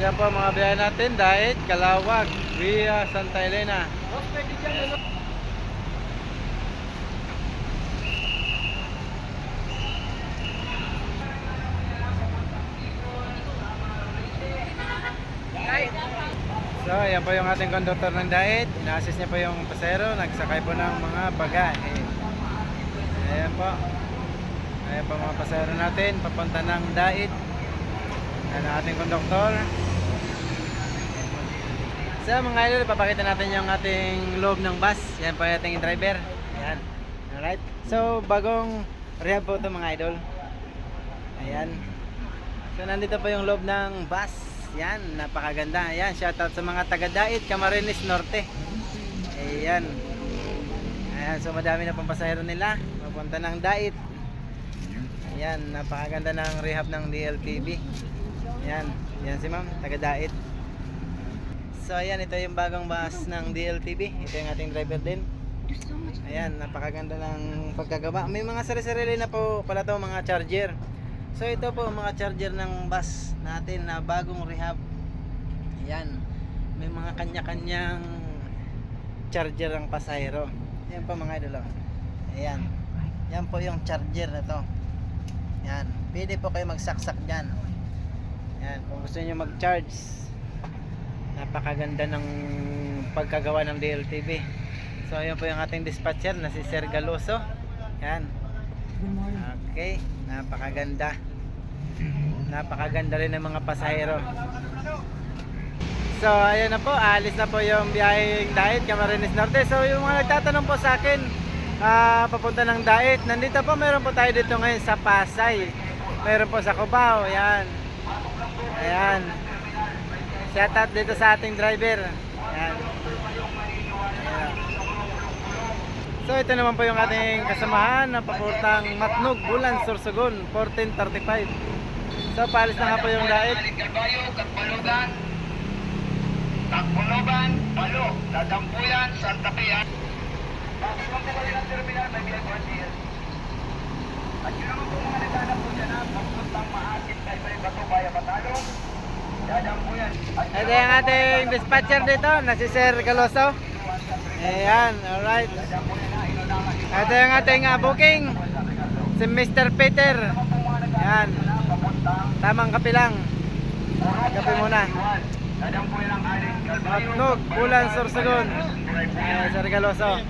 yan po mga biyahe natin. Dahil Calawag via Santa Elena. So, yan po yung ating conductor ng Dait. Ina-assist niya po yung pasero. Nagsakay po ng mga bagahe. Ayan po. Ayan po mga pasero natin. Papunta ng Dait. Ayan ang ating conductor. So mga idol, papakita natin yung ating loob ng bus. Yan po yung ating driver. Ayan. Alright. So, bagong rehab po ito mga idol. Ayan. So, nandito po yung loob ng bus. Yan, napakaganda. Ayan, shoutout sa mga taga-Dait, Camarines Norte. Ayan. Ayan, so madami na pong pasahero nila papunta ng Dait. Ayan, napakaganda ng rehab ng DLTV. Ayan, yan si ma'am, taga-Dait. So ayan, ito yung bagong bus ng DLTV. Ito yung ating driver din. Ayan, napakaganda ng pagkagawa. May mga sarili-sarili na po pala ito, mga charger. So ito po mga charger ng bus natin na bagong rehab. Ayan. May mga kanya-kanyang charger ang pasahero. Ayan po mga idol. Ayan. Yan po yung charger na to. Ayan. Pwede po kayo magsaksak dyan. Ayan. Kung gusto niyo mag-charge. Napakaganda ng pagkagawa ng DLTV. So ayan po yung ating dispatcher na si Sir Galoso. Ayan. Okay, napakaganda. Napakaganda rin ng mga pasahero. So, ayan na po, alis na po yung biyaheng Dait, Camarines Norte. So, yung mga nagtatanong po sa akin, papunta ng Dait, nandito po, meron po tayo dito ngayon sa Pasay. Meron po sa Cubao, ayan. Ayan. Shout out dito sa ating driver. Ayan. So ito naman po yung ating kasamahan na papuntang Matnog, Bulan, Sorsogon, 1435. So paalis na nga po yung Dait. Katbalogan, Tagpulogan, Palo, Dadampuyan, Santa Pia. Bakit po kayo ng terminal, may BFRCL. At yun naman po mga nagdadap po dyan na papuntang Maasin, kay Bato, Baya, Batalong, Dadampuyan. Ito yung ating dispatcher dito, na si Sir Galoso. Ayan, alright. Ito yung ating booking, si Mr. Peter. Ayan, tamang kape lang. Kape muna. Matnog, Bulan, Sorsogon. Sir Galoso.